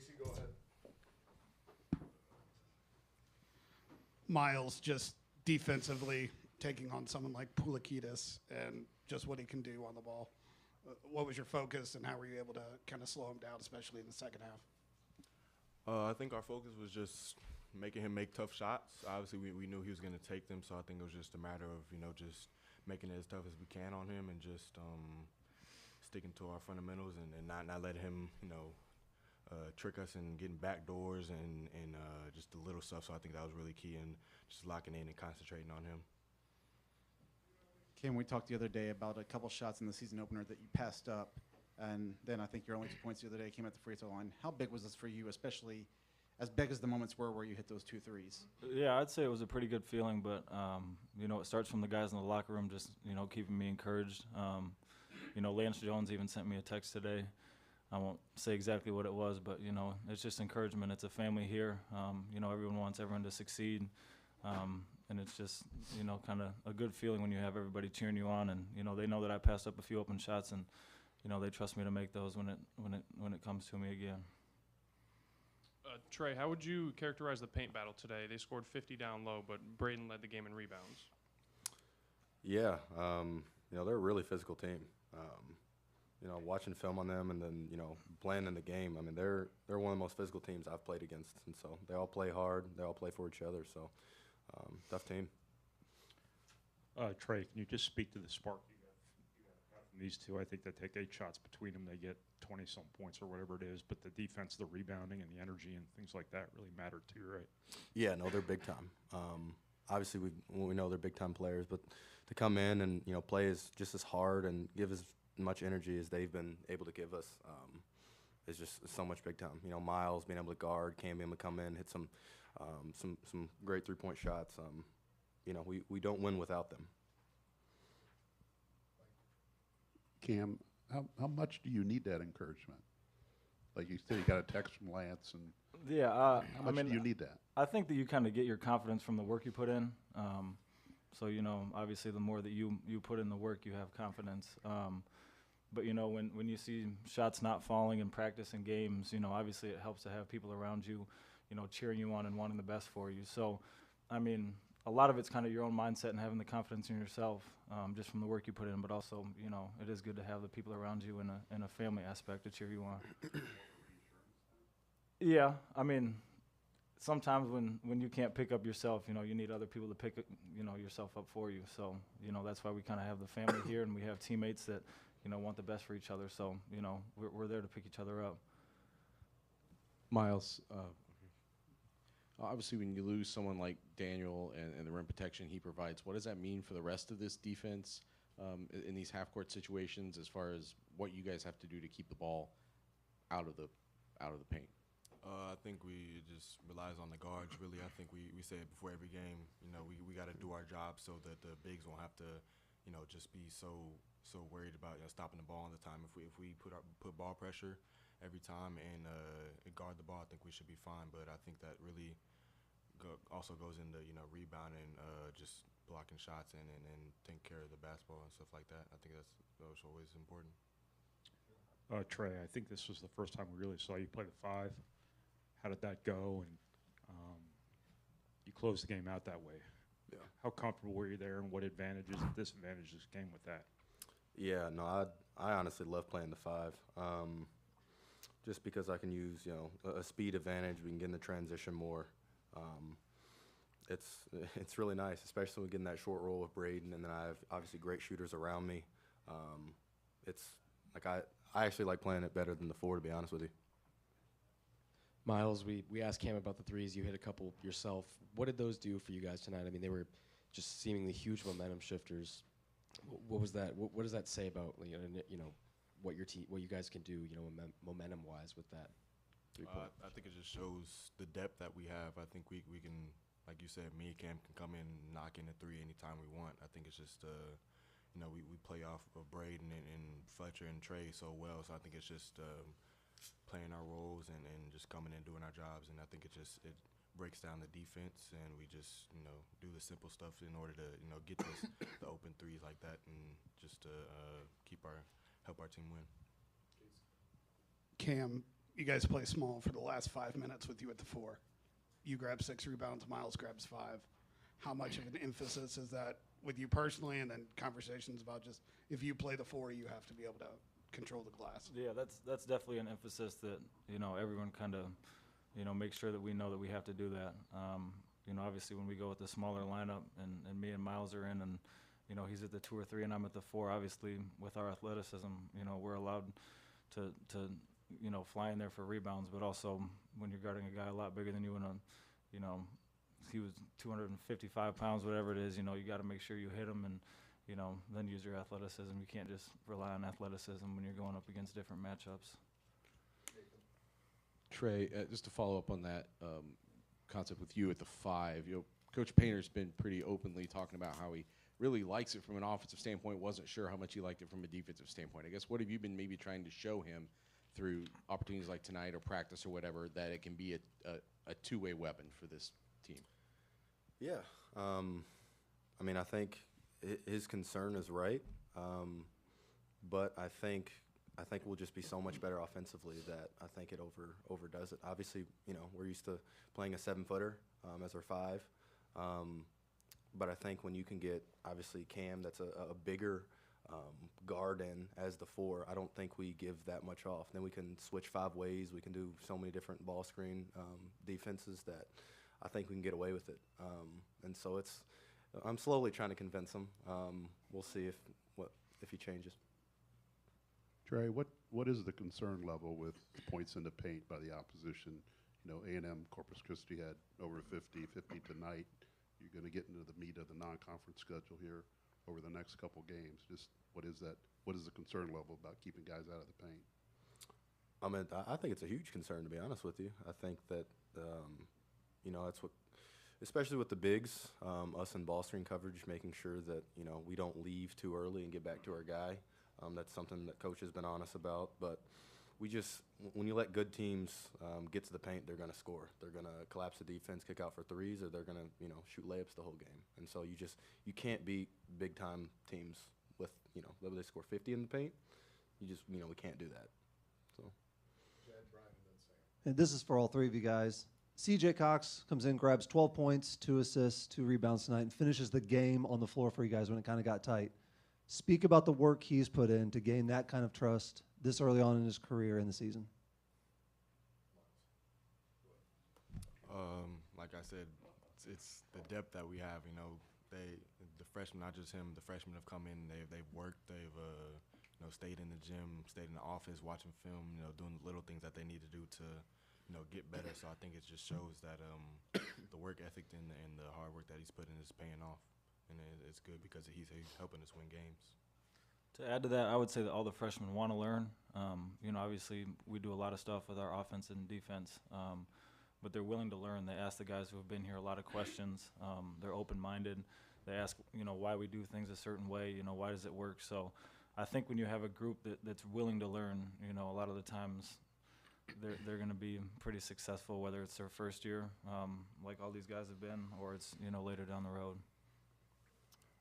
Casey, go ahead. Miles just defensively taking on someone like Pulikitis and just what he can do on the ball. What was your focus and how were you able to kind of slow him down, especially in the second half? I think our focus was just making him make tough shots. Obviously, we knew he was going to take them, so I think it was just a matter of, just making it as tough as we can on him and just sticking to our fundamentals and not letting him, trick us and getting back doors and just the little stuff. So I think that was really key and just locking in and concentrating on him. Kim, we talked the other day about a couple shots in the season opener that you passed up, and then I think your only 2 points the other day came at the free throw line. How big was this for you, especially as big as the moments were where you hit those 2 threes? Yeah, I'd say it was a pretty good feeling, but, it starts from the guys in the locker room just, keeping me encouraged. Lance Jones even sent me a text today. I won't say exactly what it was, but, it's just encouragement. It's a family here. Everyone wants everyone to succeed. And it's just, kind of a good feeling when you have everybody cheering you on. And, they know that I passed up a few open shots, and, they trust me to make those when it comes to me again. Trey, how would you characterize the paint battle today? They scored 50 down low, but Braden led the game in rebounds. Yeah, they're a really physical team. Watching film on them and then, playing in the game, I mean, they're one of the most physical teams I've played against. And so they all play hard. They all play for each other. So tough team. Trey, can you just speak to the spark you got from these two? I think they take 8 shots between them. They get 20-some points or whatever it is. But the defense, the rebounding, and the energy and things like that really matter too, right? Yeah, no, they're big time. Obviously, we know they're big-time players. But to come in and, play just as hard and give as much energy as they've been able to give us is just so much big time. Miles being able to guard, Cam being able to come in, hit some great 3-point shots. We don't win without them. Cam, how much do you need that encouragement? Like you said, you got a text from Lance, and yeah, how much do you need that? I think that you kind of get your confidence from the work you put in. So obviously, the more that you put in the work, you have confidence. But when you see shots not falling in practice and games, obviously it helps to have people around you, cheering you on and wanting the best for you. So, I mean, a lot of it's kind of your own mindset and having the confidence in yourself, just from the work you put in. But also, it is good to have the people around you in a family aspect to cheer you on. Yeah, I mean, sometimes when you can't pick up yourself, you need other people to pick yourself up for you. So, that's why we kind of have the family here, and we have teammates that, want the best for each other. So, we're there to pick each other up. Miles, obviously when you lose someone like Daniel and the rim protection he provides, what does that mean for the rest of this defense in these half-court situations as far as what you guys have to do to keep the ball out of the paint? I think we just relies on the guards, really. I think we say it before every game, we got to do our job so that the bigs won't have to, just be so worried about stopping the ball all the time. If we put ball pressure every time and guard the ball, I think we should be fine. But I think that really also goes into rebounding, just blocking shots and taking care of the basketball and stuff like that. I think that's always important. Trey, I think this was the first time we really saw you play the 5. How did that go? And you closed the game out that way. Yeah. How comfortable were you there, and what advantages and disadvantages came with that? Yeah, no, I honestly love playing the 5, just because I can use a speed advantage. We can get in the transition more. It's really nice, especially when getting that short roll with Braden, and then I have obviously great shooters around me. It's like I actually like playing it better than the 4, to be honest with you. Miles, we asked Cam about the threes. You hit a couple yourself. What did those do for you guys tonight? I mean, they were just seemingly huge momentum shifters. What was that? What does that say about what you guys can do, momentum-wise with that 3-point? I think it just shows the depth that we have. I think we can, like you said, me and Cam can come in and knock in a 3 anytime we want. I think it's just we play off of Braden and Fletcher and Trey so well. So I think it's just playing our roles and just coming in doing our jobs. And I think it breaks down the defense, and we just do the simple stuff in order to get the open threes like that, and just to help our team win. Cam, you guys play small for the last 5 minutes with you at the 4. You grab 6 rebounds, Miles grabs 5. How much of an emphasis is that with you personally, and then conversations about just if you play the 4, you have to be able to control the glass? Yeah, that's definitely an emphasis that, everyone kind of, makes sure that we know that we have to do that. Obviously when we go with the smaller lineup and me and Miles are in and, he's at the 2 or 3 and I'm at the 4, obviously with our athleticism, we're allowed to fly in there for rebounds, but also when you're guarding a guy a lot bigger than you he was 255 pounds, whatever it is, you got to make sure you hit him and, then use your athleticism. You can't just rely on athleticism when you're going up against different matchups. Trey, just to follow up on that concept with you at the 5, Coach Painter's been pretty openly talking about how he really likes it from an offensive standpoint, wasn't sure how much he liked it from a defensive standpoint. I guess what have you been maybe trying to show him through opportunities like tonight or practice or whatever that it can be a two-way weapon for this team? Yeah. I think his concern is right, but I think we'll just be so much better offensively that I think it overdoes it. Obviously, we're used to playing a 7-footer as our 5, but I think when you can get obviously Cam, that's a bigger guard in as the 4, I don't think we give that much off. Then we can switch 5 ways. We can do so many different ball screen defenses that I think we can get away with it. And so I'm slowly trying to convince him. We'll see if he changes. Trey, what is the concern level with points in the paint by the opposition? A&M Corpus Christi had over 50 tonight. You're going to get into the meat of the non-conference schedule here over the next couple games. Just what is that? What is the concern level about keeping guys out of the paint? I think it's a huge concern, to be honest with you. I think that that's what, especially with the bigs, us in ball screen coverage, making sure that we don't leave too early and get back to our guy. That's something that coach has been honest about. But when you let good teams get to the paint, they're going to score. They're going to collapse the defense, kick out for threes, or they're going to shoot layups the whole game. And so you can't beat big time teams with whether they score 50 in the paint. We can't do that. So. And this is for all 3 of you guys. CJ Cox comes in, grabs 12 points, 2 assists, 2 rebounds tonight, and finishes the game on the floor for you guys when it kind of got tight. Speak about the work he's put in to gain that kind of trust this early on in his career in the season. Like I said, it's the depth that we have. The freshmen, not just him, the freshmen have come in. They've worked. They've stayed in the gym, stayed in the office, watching film. Doing the little things that they need to do to get better. So I think it just shows that the work ethic and the hard work that he's put in is paying off, and it's good because he's helping us win games. To add to that, I would say that all the freshmen want to learn. Obviously we do a lot of stuff with our offense and defense, but they're willing to learn. They ask the guys who have been here a lot of questions. They're open-minded. They ask, why we do things a certain way. Why does it work? So I think when you have a group that's willing to learn, a lot of the times they're going to be pretty successful, whether it's their first year, like all these guys have been, or it's later down the road.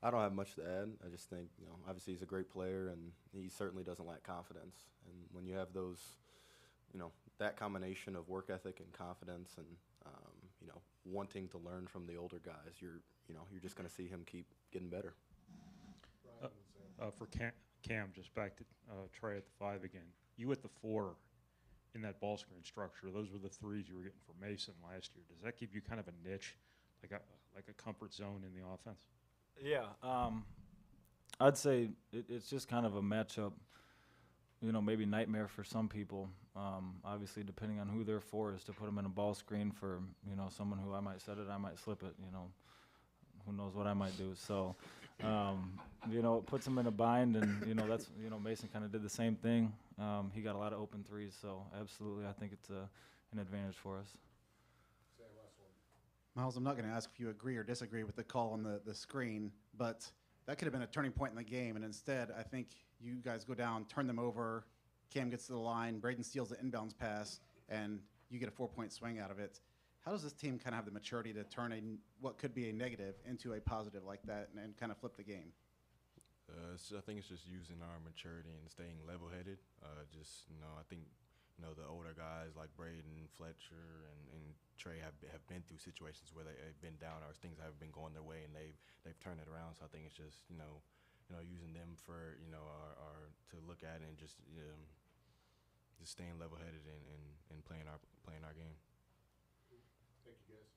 I don't have much to add. I just think obviously he's a great player, and he certainly doesn't lack confidence. And when you have those, that combination of work ethic and confidence, and wanting to learn from the older guys, you're just going to see him keep getting better. For Cam, just back to Trey at the 5 again. You at the 4 in that ball screen structure, those were the 3s you were getting for Mason last year. Does that give you kind of a niche, like a comfort zone in the offense? Yeah, I'd say it's just kind of a matchup, maybe nightmare for some people. Obviously, depending on who they're for, is to put them in a ball screen for, someone who I might set it, I might slip it, who knows what I might do. So, it puts them in a bind, and, that's, Mason kind of did the same thing. He got a lot of open 3s, so absolutely I think it's an advantage for us. Miles, I'm not going to ask if you agree or disagree with the call on the screen, but that could have been a turning point in the game, and instead I think you guys go down, turn them over, Cam gets to the line, Braden steals the inbounds pass, and you get a 4-point swing out of it. How does this team kind of have the maturity to turn what could be a negative into a positive like that and kind of flip the game? I think it's just using our maturity and staying level-headed. I think, you know, the older guys like Braden, Fletcher, and Trey have been through situations where they've been down or things have been going their way and they've turned it around. So I think it's just using them for our to look at and just staying level-headed and playing our game. Thank you, guys.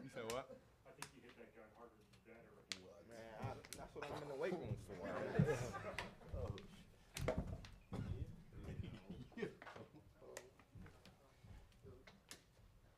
You said what? I think you hit that guy harder than your dad or Man, that's what I'm in the way.